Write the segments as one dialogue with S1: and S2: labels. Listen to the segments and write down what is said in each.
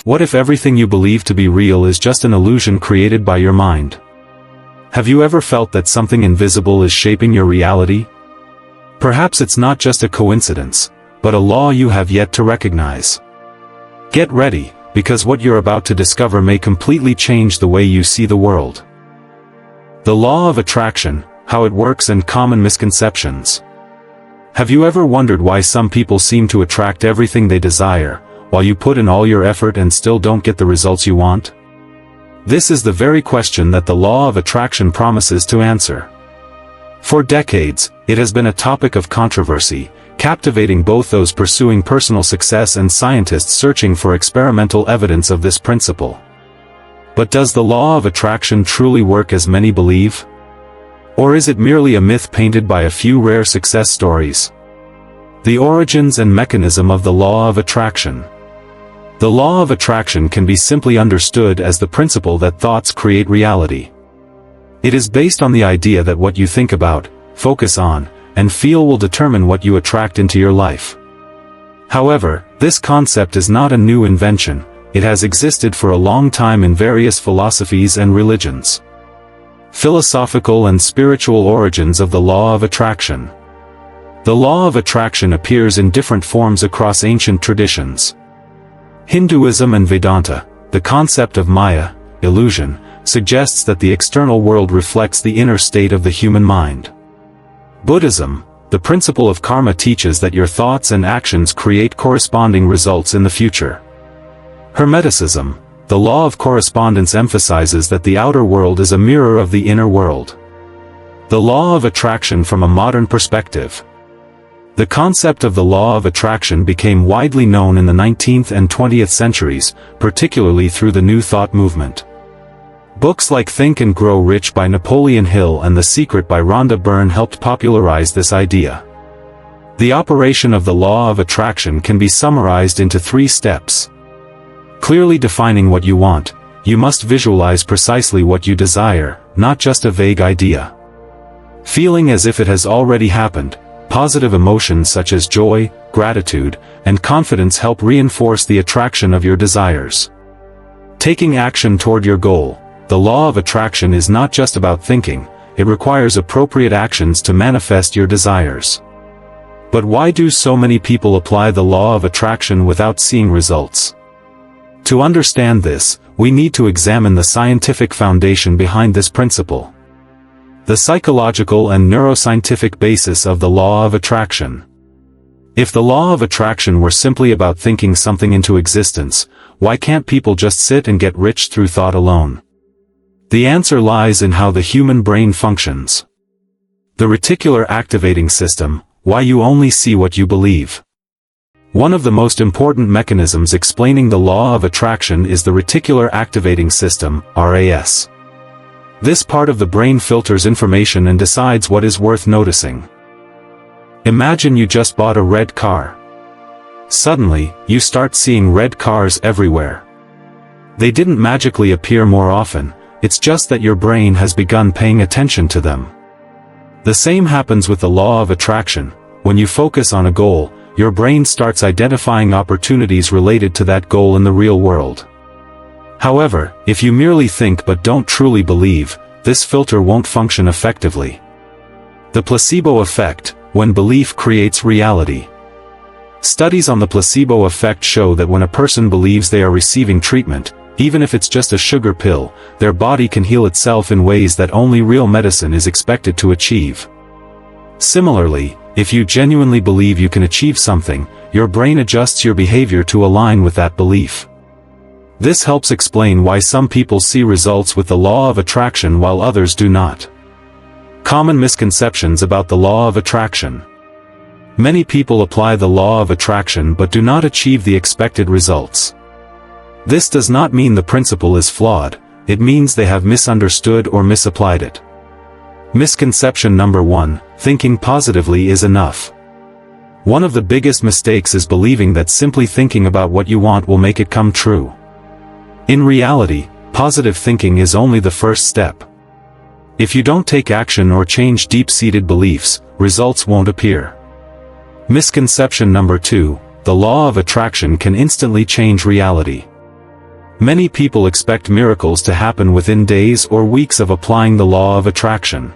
S1: What if everything you believe to be real is just an illusion created by your mind? Have you ever felt that something invisible is shaping your reality? Perhaps it's not just a coincidence, but a law you have yet to recognize. Get ready, because what you're about to discover may completely change the way you see the world. The law of attraction, how it works and common misconceptions. Have you ever wondered why some people seem to attract everything they desire, while you put in all your effort and still don't get the results you want? This is the very question that the law of attraction promises to answer. For decades, it has been a topic of controversy, captivating both those pursuing personal success and scientists searching for experimental evidence of this principle. But does the law of attraction truly work as many believe? Or is it merely a myth painted by a few rare success stories? The origins and mechanism of the law of attraction. The law of attraction can be simply understood as the principle that thoughts create reality. It is based on the idea that what you think about, focus on, and feel will determine what you attract into your life. However, this concept is not a new invention. It has existed for a long time in various philosophies and religions. Philosophical and spiritual origins of the law of attraction. The law of attraction appears in different forms across ancient traditions. Hinduism and Vedanta, the concept of Maya, illusion, suggests that the external world reflects the inner state of the human mind. Buddhism, the principle of karma, teaches that your thoughts and actions create corresponding results in the future. Hermeticism, the law of correspondence, emphasizes that the outer world is a mirror of the inner world. The law of attraction from a modern perspective. The concept of the law of attraction became widely known in the 19th and 20th centuries, particularly through the New Thought movement. Books like Think and Grow Rich by Napoleon Hill and The Secret by Rhonda Byrne helped popularize this idea. The operation of the law of attraction can be summarized into 3 steps. Clearly defining what you want, you must visualize precisely what you desire, not just a vague idea. Feeling as if it has already happened. Positive emotions such as joy, gratitude, and confidence help reinforce the attraction of your desires. Taking action toward your goal. The law of attraction is not just about thinking, it requires appropriate actions to manifest your desires. But why do so many people apply the law of attraction without seeing results? To understand this, we need to examine the scientific foundation behind this principle. The psychological and neuroscientific basis of the law of attraction. If the law of attraction were simply about thinking something into existence, why can't people just sit and get rich through thought alone? The answer lies in how the human brain functions. The reticular activating system, why you only see what you believe. One of the most important mechanisms explaining the law of attraction is the reticular activating system, RAS. This part of the brain filters information and decides what is worth noticing. Imagine you just bought a red car. Suddenly, you start seeing red cars everywhere. They didn't magically appear more often, it's just that your brain has begun paying attention to them. The same happens with the law of attraction. When you focus on a goal, your brain starts identifying opportunities related to that goal in the real world. However, if you merely think but don't truly believe, this filter won't function effectively. The placebo effect, when belief creates reality. Studies on the placebo effect show that when a person believes they are receiving treatment, even if it's just a sugar pill, their body can heal itself in ways that only real medicine is expected to achieve. Similarly, if you genuinely believe you can achieve something, your brain adjusts your behavior to align with that belief. This helps explain why some people see results with the law of attraction while others do not. Common misconceptions about the law of attraction. Many people apply the law of attraction but do not achieve the expected results. This does not mean the principle is flawed, it means they have misunderstood or misapplied it. Misconception number 1, thinking positively is enough. One of the biggest mistakes is believing that simply thinking about what you want will make it come true. In reality, positive thinking is only the first step. If you don't take action or change deep-seated beliefs, results won't appear. Misconception number 2, the law of attraction can instantly change reality. Many people expect miracles to happen within days or weeks of applying the law of attraction.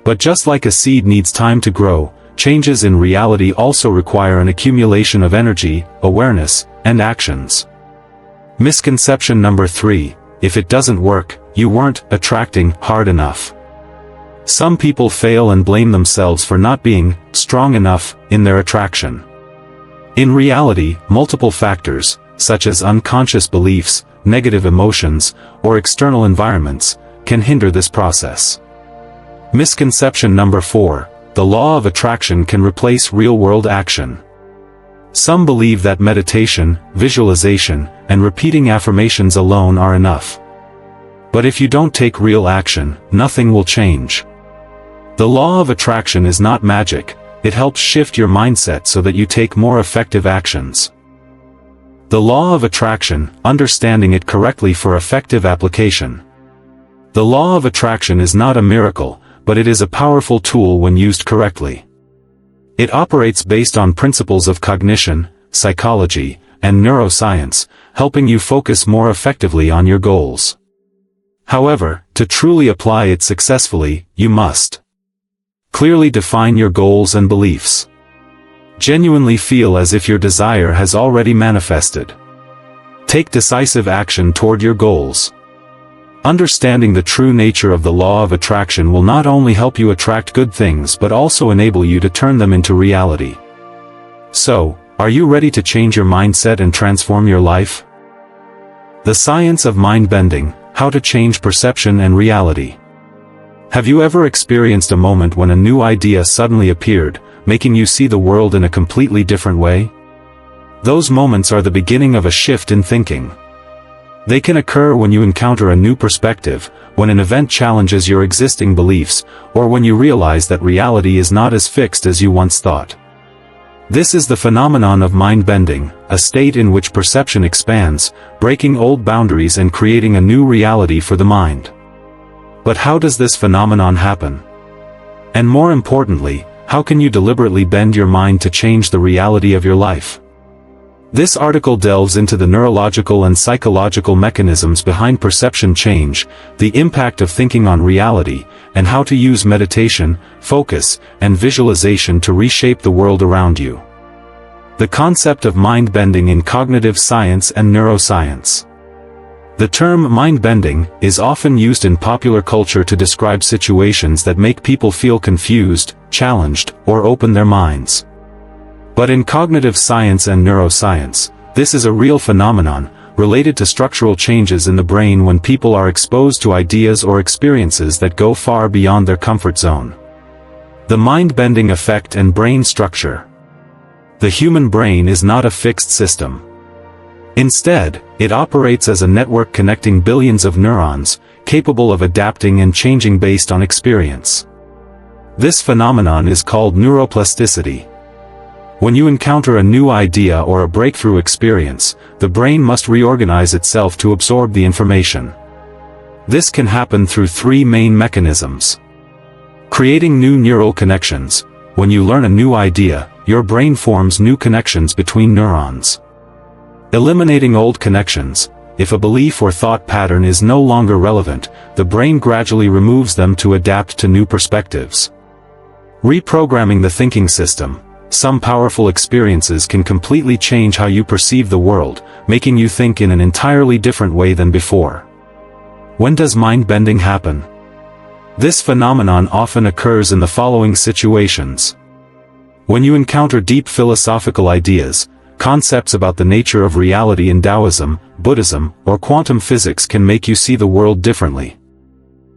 S1: But just like a seed needs time to grow, changes in reality also require an accumulation of energy, awareness, and actions. Misconception number 3: if it doesn't work, you weren't attracting hard enough. Some people fail and blame themselves for not being strong enough in their attraction. In reality, multiple factors, such as unconscious beliefs, negative emotions, or external environments, can hinder this process. Misconception number 4: the law of attraction can replace real-world action. Some believe that meditation, visualization, and repeating affirmations alone are enough. But if you don't take real action, nothing will change. The law of attraction is not magic, it helps shift your mindset so that you take more effective actions. The law of attraction, understanding it correctly for effective application. The law of attraction is not a miracle, but it is a powerful tool when used correctly. It operates based on principles of cognition, psychology, and neuroscience, helping you focus more effectively on your goals. However, to truly apply it successfully, you must clearly define your goals and beliefs. Genuinely feel as if your desire has already manifested. Take decisive action toward your goals. Understanding the true nature of the law of attraction will not only help you attract good things but also enable you to turn them into reality. So, are you ready to change your mindset and transform your life? The science of mind bending: how to change perception and reality. Have you ever experienced a moment when a new idea suddenly appeared, making you see the world in a completely different way? Those moments are the beginning of a shift in thinking. They can occur when you encounter a new perspective, when an event challenges your existing beliefs, or when you realize that reality is not as fixed as you once thought. This is the phenomenon of mind bending, a state in which perception expands, breaking old boundaries and creating a new reality for the mind. But how does this phenomenon happen? And more importantly, how can you deliberately bend your mind to change the reality of your life? This article delves into the neurological and psychological mechanisms behind perception change, the impact of thinking on reality, and how to use meditation, focus, and visualization to reshape the world around you. The concept of mind bending in cognitive science and neuroscience. The term mind bending is often used in popular culture to describe situations that make people feel confused, challenged, or open their minds. But in cognitive science and neuroscience, this is a real phenomenon, related to structural changes in the brain when people are exposed to ideas or experiences that go far beyond their comfort zone. The mind-bending effect and brain structure. The human brain is not a fixed system. Instead, it operates as a network connecting billions of neurons, capable of adapting and changing based on experience. This phenomenon is called neuroplasticity. When you encounter a new idea or a breakthrough experience, the brain must reorganize itself to absorb the information. This can happen through 3 main mechanisms. Creating new neural connections. When you learn a new idea, your brain forms new connections between neurons. Eliminating old connections. If a belief or thought pattern is no longer relevant, the brain gradually removes them to adapt to new perspectives. Reprogramming the thinking system. Some powerful experiences can completely change how you perceive the world, making you think in an entirely different way than before. When does mind bending happen? This phenomenon often occurs in the following situations. When you encounter deep philosophical ideas, concepts about the nature of reality in Taoism, Buddhism, or quantum physics can make you see the world differently.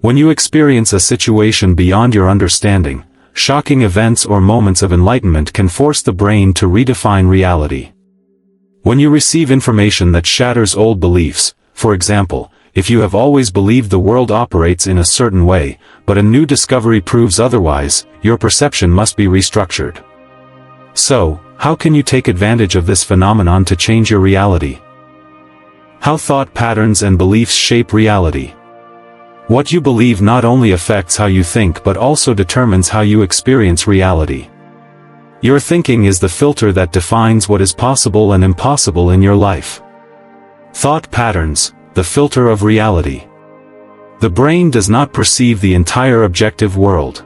S1: When you experience a situation beyond your understanding, shocking events or moments of enlightenment can force the brain to redefine reality. When you receive information that shatters old beliefs, for example, if you have always believed the world operates in a certain way, but a new discovery proves otherwise, your perception must be restructured. So, how can you take advantage of this phenomenon to change your reality? How thought patterns and beliefs shape reality. What you believe not only affects how you think but also determines how you experience reality. Your thinking is the filter that defines what is possible and impossible in your life. Thought patterns, the filter of reality. The brain does not perceive the entire objective world.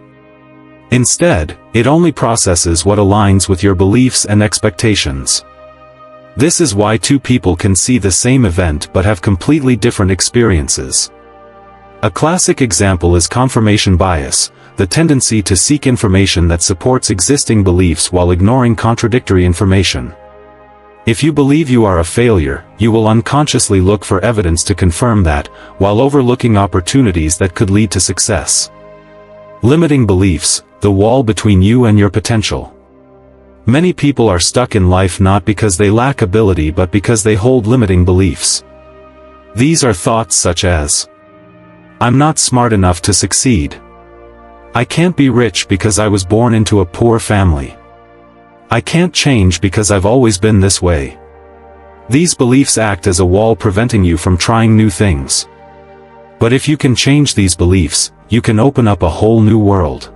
S1: Instead, it only processes what aligns with your beliefs and expectations. This is why two people can see the same event but have completely different experiences. A classic example is confirmation bias, the tendency to seek information that supports existing beliefs while ignoring contradictory information. If you believe you are a failure, you will unconsciously look for evidence to confirm that, while overlooking opportunities that could lead to success. Limiting beliefs, the wall between you and your potential. Many people are stuck in life not because they lack ability but because they hold limiting beliefs. These are thoughts such as, "I'm not smart enough to succeed. I can't be rich because I was born into a poor family. I can't change because I've always been this way." These beliefs act as a wall preventing you from trying new things. But if you can change these beliefs, you can open up a whole new world.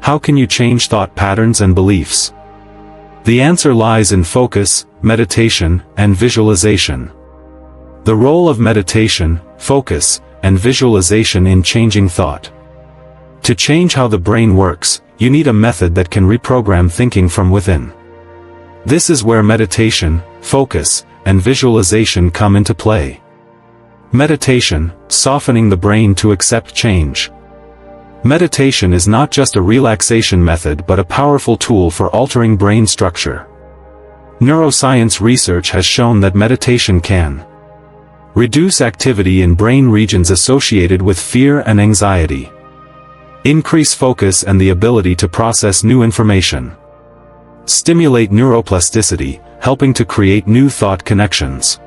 S1: How can you change thought patterns and beliefs? The answer lies in focus, meditation, and visualization. The role of meditation, focus, and visualization in changing thought. To change how the brain works, you need a method that can reprogram thinking from within. This is where meditation, focus, and visualization come into play. Meditation, softening the brain to accept change. Meditation is not just a relaxation method but a powerful tool for altering brain structure. Neuroscience research has shown that meditation can reduce activity in brain regions associated with fear and anxiety, increase focus and the ability to process new information, stimulate neuroplasticity, helping to create new thought connections.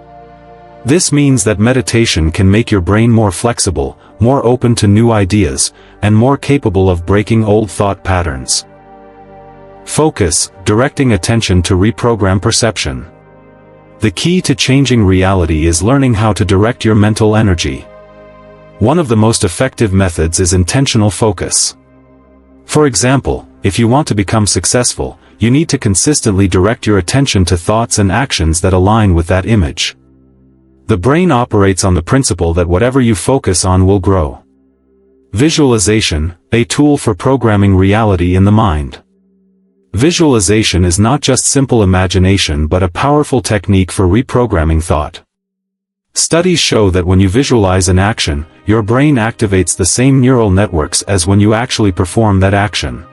S1: This means that meditation can make your brain more flexible, more open to new ideas, and more capable of breaking old thought patterns. Focus, directing attention to reprogram perception. The key to changing reality is learning how to direct your mental energy. One of the most effective methods is intentional focus. For example, if you want to become successful, you need to consistently direct your attention to thoughts and actions that align with that image. The brain operates on the principle that whatever you focus on will grow. Visualization, a tool for programming reality in the mind. Visualization is not just simple imagination but a powerful technique for reprogramming thought. Studies show that when you visualize an action, your brain activates the same neural networks as when you actually perform that action.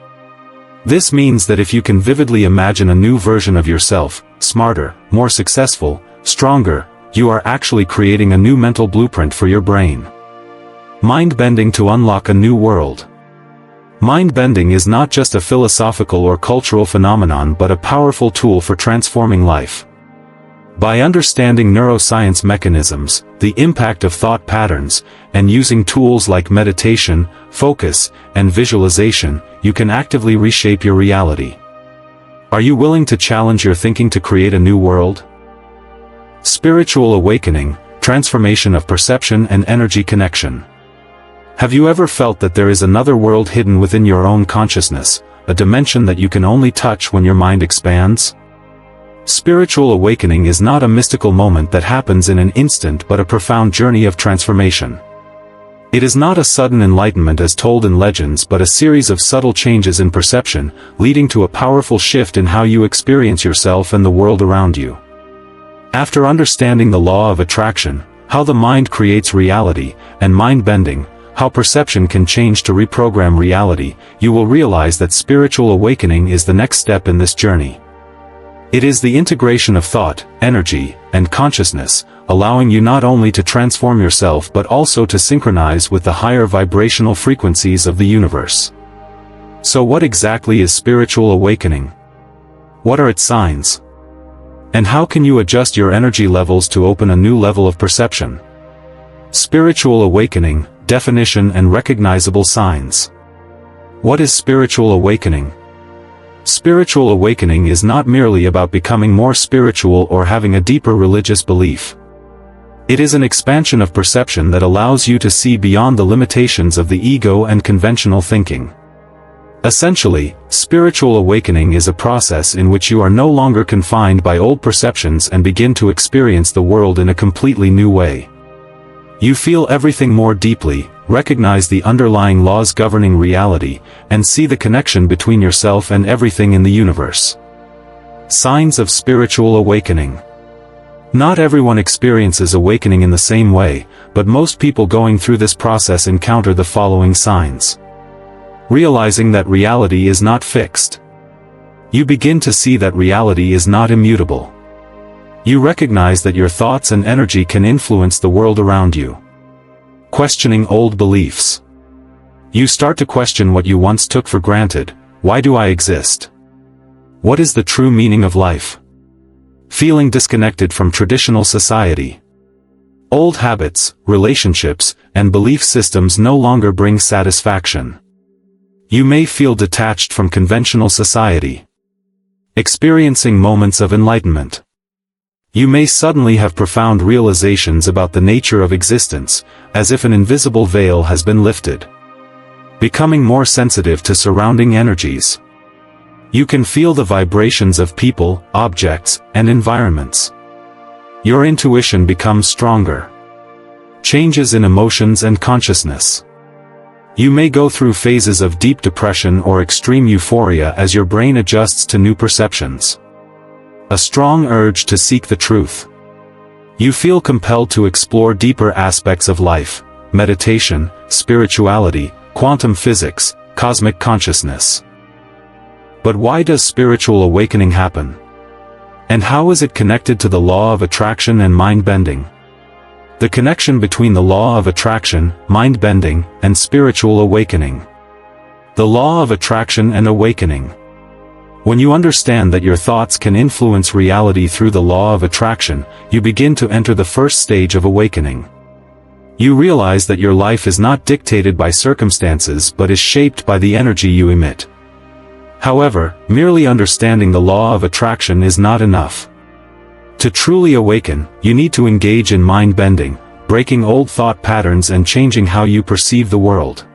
S1: This means that if you can vividly imagine a new version of yourself, smarter, more successful, stronger, you are actually creating a new mental blueprint for your brain. Mind-bending to unlock a new world. Mind-bending is not just a philosophical or cultural phenomenon but a powerful tool for transforming life. By understanding neuroscience mechanisms, the impact of thought patterns, and using tools like meditation, focus, and visualization, you can actively reshape your reality. Are you willing to challenge your thinking to create a new world? Spiritual awakening, transformation of perception and energy connection. Have you ever felt that there is another world hidden within your own consciousness, a dimension that you can only touch when your mind expands? Spiritual awakening is not a mystical moment that happens in an instant but a profound journey of transformation. It is not a sudden enlightenment as told in legends but a series of subtle changes in perception, leading to a powerful shift in how you experience yourself and the world around you. After understanding the law of attraction, how the mind creates reality, and mind-bending, how perception can change to reprogram reality, you will realize that spiritual awakening is the next step in this journey. It is the integration of thought, energy, and consciousness, allowing you not only to transform yourself but also to synchronize with the higher vibrational frequencies of the universe. So what exactly is spiritual awakening? What are its signs? And how can you adjust your energy levels to open a new level of perception? Spiritual awakening, definition and recognizable signs. What is spiritual awakening? Spiritual awakening is not merely about becoming more spiritual or having a deeper religious belief. It is an expansion of perception that allows you to see beyond the limitations of the ego and conventional thinking. Essentially, spiritual awakening is a process in which you are no longer confined by old perceptions and begin to experience the world in a completely new way. You feel everything more deeply, recognize the underlying laws governing reality, and see the connection between yourself and everything in the universe. Signs of spiritual awakening. Not everyone experiences awakening in the same way, but most people going through this process encounter the following signs. Realizing that reality is not fixed. You begin to see that reality is not immutable. You recognize that your thoughts and energy can influence the world around you. Questioning old beliefs. You start to question what you once took for granted. Why do I exist? What is the true meaning of life? Feeling disconnected from traditional society. Old habits, relationships, and belief systems no longer bring satisfaction. You may feel detached from conventional society. Experiencing moments of enlightenment. You may suddenly have profound realizations about the nature of existence, as if an invisible veil has been lifted. Becoming more sensitive to surrounding energies. You can feel the vibrations of people, objects, and environments. Your intuition becomes stronger. Changes in emotions and consciousness. You may go through phases of deep depression or extreme euphoria as your brain adjusts to new perceptions. A strong urge to seek the truth. You feel compelled to explore deeper aspects of life, meditation, spirituality, quantum physics, cosmic consciousness. But why does spiritual awakening happen? And how is it connected to the law of attraction and mind-bending? The connection between the law of attraction, mind-bending, and spiritual awakening. The law of attraction and awakening. When you understand that your thoughts can influence reality through the law of attraction, you begin to enter the first stage of awakening. You realize that your life is not dictated by circumstances but is shaped by the energy you emit. However, merely understanding the law of attraction is not enough. To truly awaken, you need to engage in mind-bending, breaking old thought patterns and changing how you perceive the world.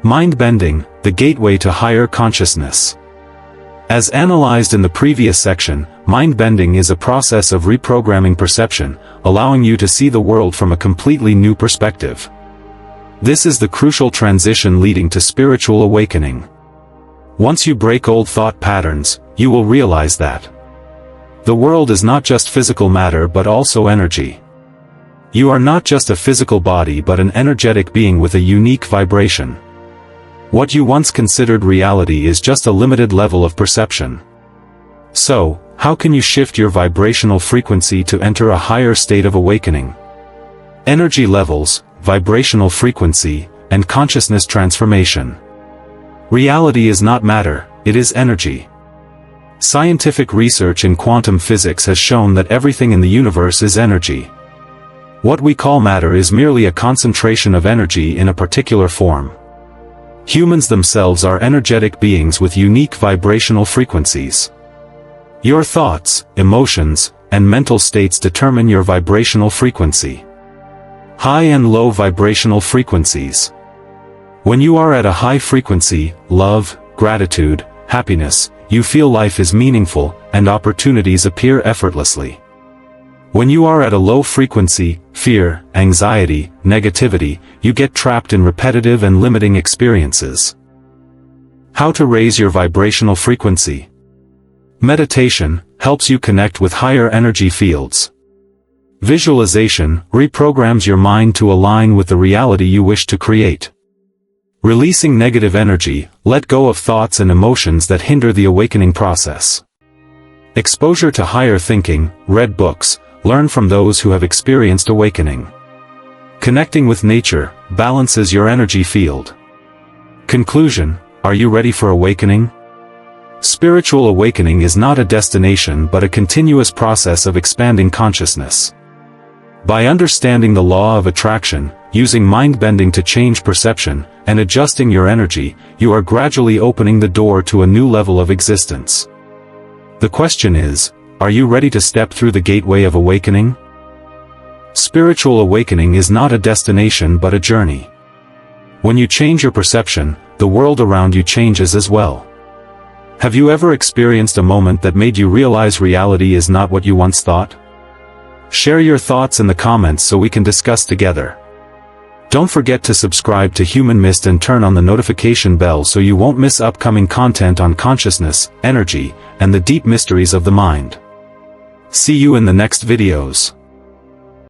S1: Mind-bending, the gateway to higher consciousness. As analyzed in the previous section, mind-bending is a process of reprogramming perception, allowing you to see the world from a completely new perspective. This is the crucial transition leading to spiritual awakening. Once you break old thought patterns, you will realize that the world is not just physical matter but also energy. You are not just a physical body but an energetic being with a unique vibration. What you once considered reality is just a limited level of perception. So, how can you shift your vibrational frequency to enter a higher state of awakening? Energy levels, vibrational frequency, and consciousness transformation. Reality is not matter, it is energy. Scientific research in quantum physics has shown that everything in the universe is energy. What we call matter is merely a concentration of energy in a particular form. Humans themselves are energetic beings with unique vibrational frequencies. Your thoughts, emotions, and mental states determine your vibrational frequency. High and low vibrational frequencies. When you are at a high frequency, love, gratitude, happiness, you feel life is meaningful, and opportunities appear effortlessly. When you are at a low frequency, fear, anxiety, negativity, you get trapped in repetitive and limiting experiences. How to raise your vibrational frequency? Meditation helps you connect with higher energy fields. Visualization reprograms your mind to align with the reality you wish to create. Releasing negative energy, let go of thoughts and emotions that hinder the awakening process. Exposure to higher thinking, read books, learn from those who have experienced awakening. Connecting with nature balances your energy field. Conclusion: are you ready for awakening? Spiritual awakening is not a destination but a continuous process of expanding consciousness. By understanding the law of attraction, using mind-bending to change perception, and adjusting your energy, you are gradually opening the door to a new level of existence. The question is, are you ready to step through the gateway of awakening? Spiritual awakening is not a destination but a journey. When you change your perception, the world around you changes as well. Have you ever experienced a moment that made you realize reality is not what you once thought? Share your thoughts in the comments so we can discuss together. Don't forget to subscribe to Human Mist and turn on the notification bell so you won't miss upcoming content on consciousness, energy, and the deep mysteries of the mind. See you in the next videos.